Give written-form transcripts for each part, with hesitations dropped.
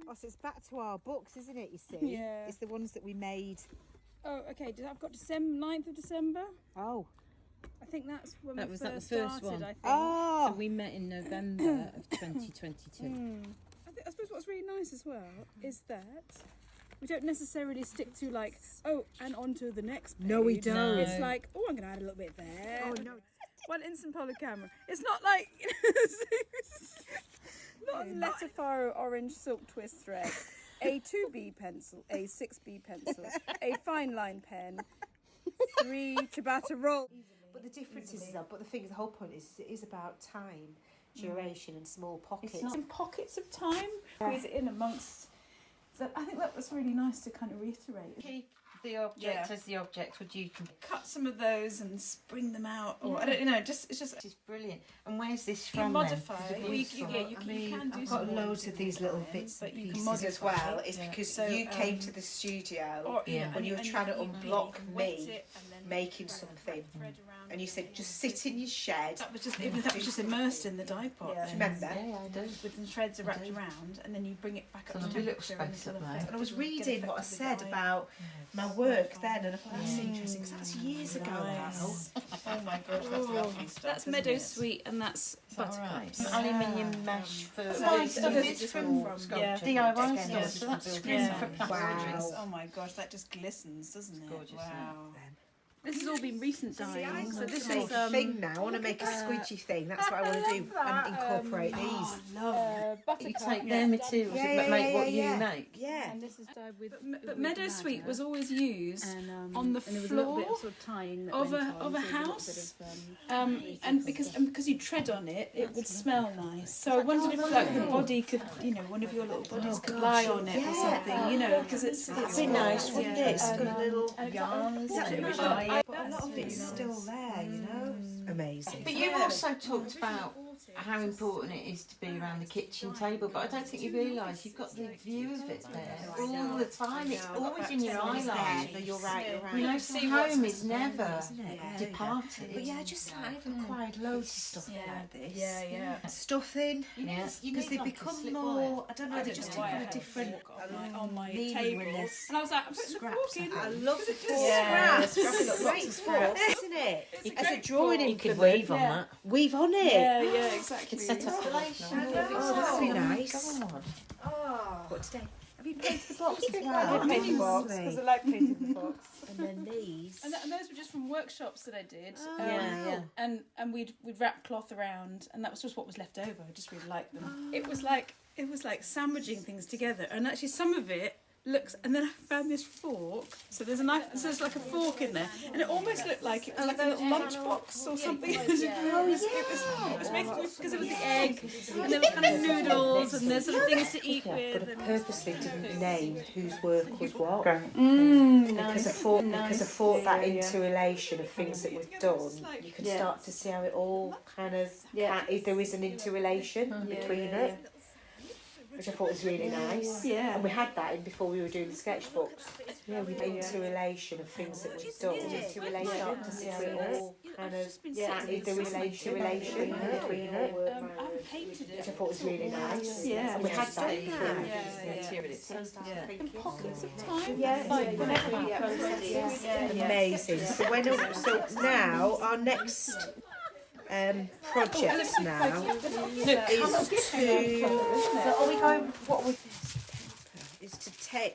Oh, so it's back to our books, isn't it, you see? Yeah. It's the ones that we made. Oh, okay. I've got 9th of December. Oh. I think that's when that we was first the first started, one. I think. Oh. So we met in November of 2022. I suppose what's really nice as well is that we don't necessarily stick to like, oh, and on to the next page. No, we don't. It's like, oh, I'm going to add a little bit there. Oh, no. One instant polar camera. It's not like, not letter faro orange silk twist thread, a 2B pencil, a 6B pencil, a fine line pen, 3 ciabatta roll. But the difference is that, but the thing is, the whole point is, it is about time, duration, and small pockets. It's not in pockets of time. Squeeze it in amongst. So I think that was really nice to kind of reiterate. Keep the object as the object, would you can Cut some of those and spring them out, or I don't know. It's just It's brilliant. And where's this you from? modify. Then? You can do I've some got loads of these little bits and but you can pieces as modify well. it. It's because So, you came to the studio or, when you were trying to unblock wet me it and then making wrap something, thread around and you said just sit in your shed. that was just immersed in the dye pot. Do you remember? Yeah, I do. With the threads are wrapped around, and then you bring it back up There's to a little temperature and space up it'll there. affect- And I was it'll get reading what I affected said the dye. about my work then, and I thought that's interesting because that's years ago now. Oh my gosh, that's lovely stuff. That's meadow sweet, and that's buttercups. Aluminium mesh for Stuff it's is from yeah. DIY Yeah. stuff, so that's screen Yeah. for plastic. Wow. Oh my gosh, that just glistens, doesn't it? gorgeous, Wow. This has all been recent dyeing, so this Make is a thing now. I want to make a squidgy thing. That's what I want to do and incorporate these. You buttercup. take their materials but make what you make. Yeah. And this is dyed with. But meadow sweet was always used on the floor of a house, and because you tread on it, it would smell nice. So I wondered if like the body could, one of your little bodies could lie on it or something, because it's It'd be nice, wouldn't it? It's got a little yarns but a lot of it's still there, Amazing. But you also talked about how important it is to be around the kitchen table, but I don't think you realise you've got the view of it there all the time. It's always in your eye line. You're right. So home is never departed. But yeah, just I've acquired loads of stuff like this. Yeah. Stuffing. Yeah. Because they become more, I don't know, they just take on a different on my meaning table. when there's And I was like, I'm putting the fork in. I love the Yeah. scraps. It's great scraps, isn't it? As a drawing You could implement, weave on that. weave on it. Yeah, exactly. Set up relation. Oh, that'd be nice. God. What today? Have you painted the box as well? I did paint the box because I like painting the box. And then these. And those were just from workshops that I did. Yeah. And we'd wrap cloth around, and that was just what was left over. I just really liked them. It was like sandwiching things together, and actually some of it looks. And then I found this fork. So there's a knife. So there's like a fork in there, and it almost looked like it was like a little lunchbox or something. It was making because it was the egg, and there was kind of noodles, and there's sort of things to eat with. But I And purposely didn't name whose work was what. Because Because I thought that interrelation of things that we've done, you can start to see how it all kind of, if there is an interrelation between it, which I thought was really nice. Yeah. And we had that in before we were doing the sketchbooks. Yeah, we did interrelation of things that we've done. Interrelation, start to see how it all kind of, if there is an interrelation between it, I haven't painted which I it. thought was really nice. Yeah. And we had that before. In pockets of time. Yeah, Like whenever you amazing. So now our next project now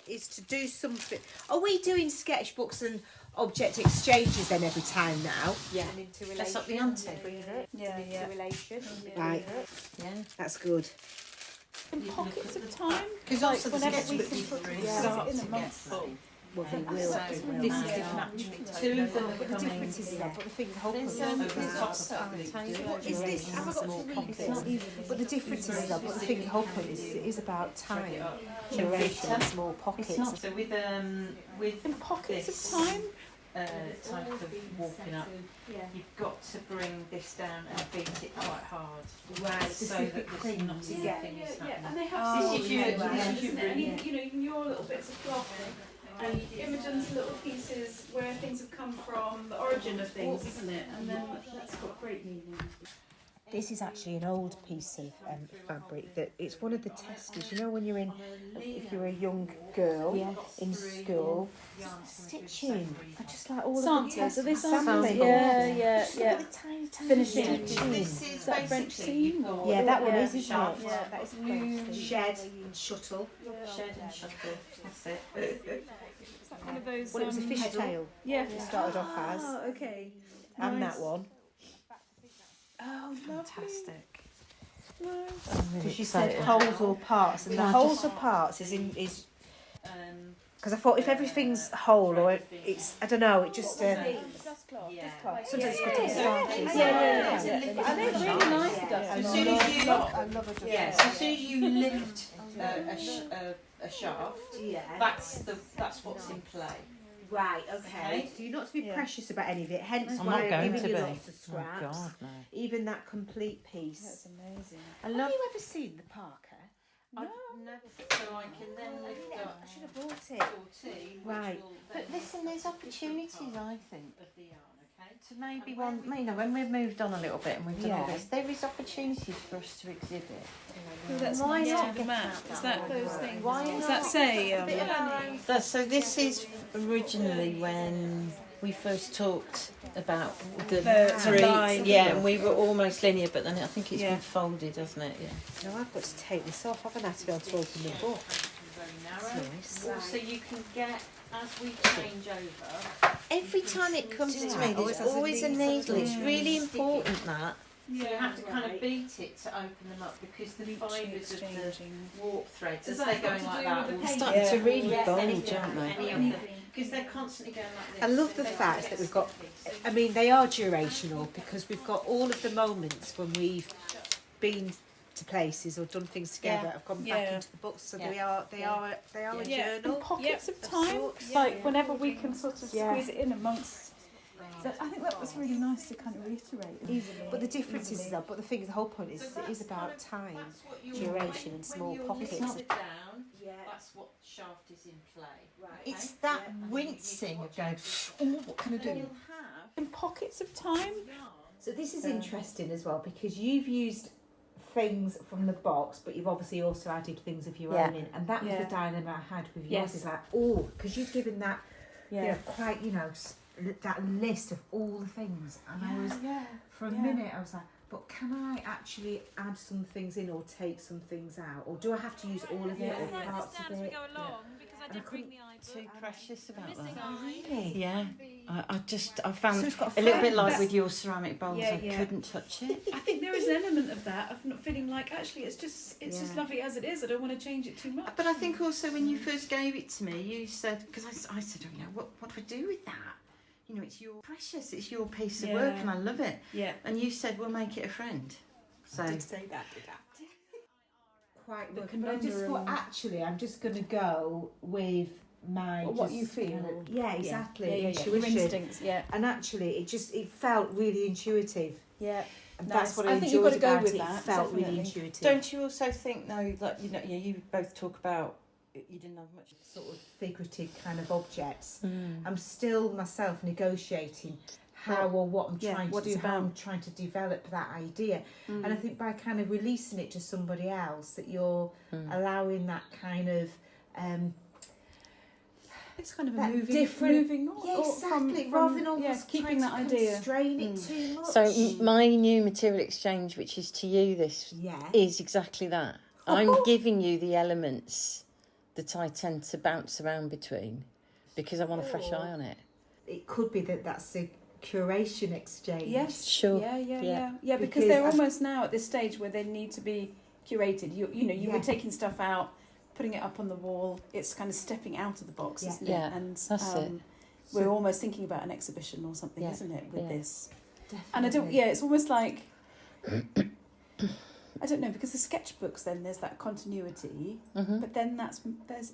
is to do something. Are we doing sketchbooks and object exchanges then every time now? Yeah. That's up the ante. Interrelation. Right. Yeah. That's good. In pockets of time. Because also the whenever sketchbook we you can start in a to get month. full. Well, they will. So this is naturally two of them But the coming. difference is that, but the thing, the whole There's point what is this. Have I got to read this? But the difference is that, but the thing, the whole point is it is about time, duration, and small pockets. So with In pockets this, of time. type of walking up, you've got to bring this down and beat it quite hard. Right, So that there's not anything is happening. And they have This is you, and even your little bits of cloth and Imogen's little pieces where things have come from, the origin of things, isn't it? And then that's got great meaning. This is actually an old piece of fabric. That it's one of the testers. You know, when you're if you're a young girl in school, stitching. I just like all Samplers. of Are they the samples? samples. Yeah. Just look at the tiny Finishing. stitching. Is that a French seam? Or? Yeah, that one Yeah. is, isn't it? Yeah. That is a French seam. Shed and shuttle. Shed and shuttle. That's it. Is that one of those? Well, it was a fishtail. Yeah. It started off as, Okay. and Nice. that one. Oh, Fantastic. Because you said wholes or parts, and the wholes or parts is because I thought if everything's whole or it's, I don't know, it just sometimes it's good to get started. Yeah. I think it's really nice to dust. As soon as you, I love a so as soon as you lift a shaft, that's what's in play. Right, okay. So you're not to be precious about any of it, hence I'm why not I'm going giving to you be. lots of Oh scraps. God, no. Even that complete piece. That's amazing. I Have love. you ever seen the Parker? I've never, so I can then lift up. I should have bought it. 14, Right. But listen, there's opportunities, I think, to maybe when we've moved on a little bit and we've done all this, there is opportunities for us to exhibit. Oh, that's Why nice not to the map. Is that those things? Why Does that say? So this is originally when we first talked about the three, line. and we were almost linear, but then I think it's Yeah. been folded, hasn't it? Yeah. No, I've got to take this off, haven't I, to be able to open the book. That's nice. So you can get, as we change over, every time it comes to me, there's always a needle. It's really important that. So you have to kind of beat it to open them up because the fibres of the warp threads, as they're going like that, will starting to really bulge, aren't they? Because they're constantly going like this. I love the fact that we've got, I mean, they are durational because we've got all of the moments when we've been to places or done things together have gone back into the books, so they are a journal. Pockets of time, like whenever we can sort of squeeze it in amongst. So I think that was really nice to kind of reiterate easily. But the difference is that, but the thing is, the whole point is, it is about time, duration, and small pockets. Down, that's what shaft is in play. It's that wincing of going, oh, what can I do? In pockets of time. So this is interesting as well because you've used things from the box, but you've obviously also added things of your own in, and that was the dilemma I had with yours. Is like, because you've given that, you know, quite, that list of all the things, and I was for a minute I was like, but can I actually add some things in or take some things out, or do I have to use all of it or parts of it? I couldn't Too precious about that. Really? Yeah, I found So it's got a little bit friends. like with your ceramic bowls. Yeah, I couldn't touch it. I think there is an element of that of not feeling like actually it's just lovely as it is. I don't want to change it too much. But I think also when you first gave it to me, you said, because I said, what do I do with that? It's your precious, it's your piece of work, and I love it. Yeah. And you said, we'll make it a friend. So I did say that, did I? Quite the conundrum. I just thought, actually, I'm just going to go with my what you feel. Yeah, exactly. Yeah. Intuition. Your instincts. Yeah. And actually, it felt really intuitive. Yeah. And Nice. that's what I I think you've enjoyed got to go about with it. that, It felt really definitely. intuitive. don't you also think though that you both talk about you didn't have much Sort of figurative kind of objects. I'm still myself negotiating how or what I'm trying to do, how I'm trying to develop that idea. And I think by kind of releasing it to somebody else, that you're allowing that kind of It's kind of a that moving on. Yeah, exactly. From, rather than almost keeping that trying to idea. constrain it too much. So my new material exchange, which is to you this, is exactly that. I'm giving you the elements that I tend to bounce around between because I want a fresh eye on it. It could be that's a curation exchange. Yes. Sure. Yeah. Because Because they're almost now at this stage where they need to be curated. You were taking stuff out, putting it up on the wall. It's kind of stepping out of the box, isn't it? Yeah, And that's it. we're almost thinking about an exhibition or something, isn't it, with this? Definitely. And I don't. Yeah, it's almost like I don't know, because the sketchbooks, then there's that continuity, but then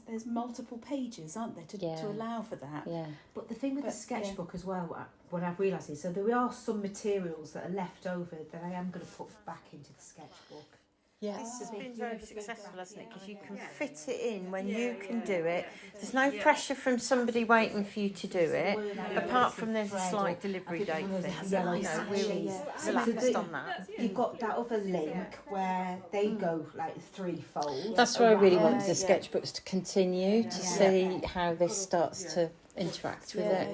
there's multiple pages, aren't there, to allow for that. Yeah. But the thing with the sketchbook as well, what I've realised is, so there are some materials that are left over that I am going to put back into the sketchbook. Yeah. This has been very successful, hasn't it? Because you can fit it in when you can do it. There's no pressure from somebody waiting for you to do it, apart from there's a slight delivery date thing. So, you know, we're relaxed on that. You've got that other link where they go like threefold. That's why I really want the sketchbooks to continue to see how this starts to interact with it.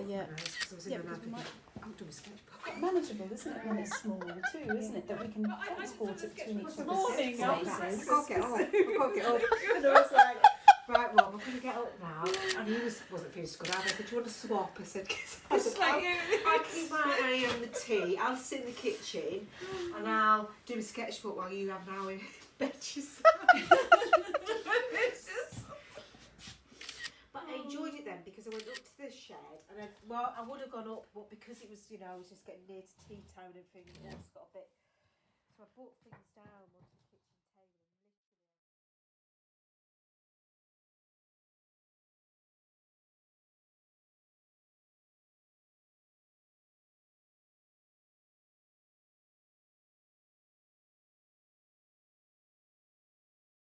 Manageable, isn't it, when it's small too, isn't it? That we can transport it between each other's Morning, places. I can't get up. And I was like, right, Rob, I'm going to get up now. And he wasn't feeling so good. I said, do you want to swap? I said, I keep my eye on the tea. I'll sit in the kitchen and I'll do a sketchbook while you have an hour in bed yourself. But I enjoyed it then because I went up to the shed and I would have gone up, but because it was, I was just getting near to tea time and things, I just got a bit. So I brought things down once.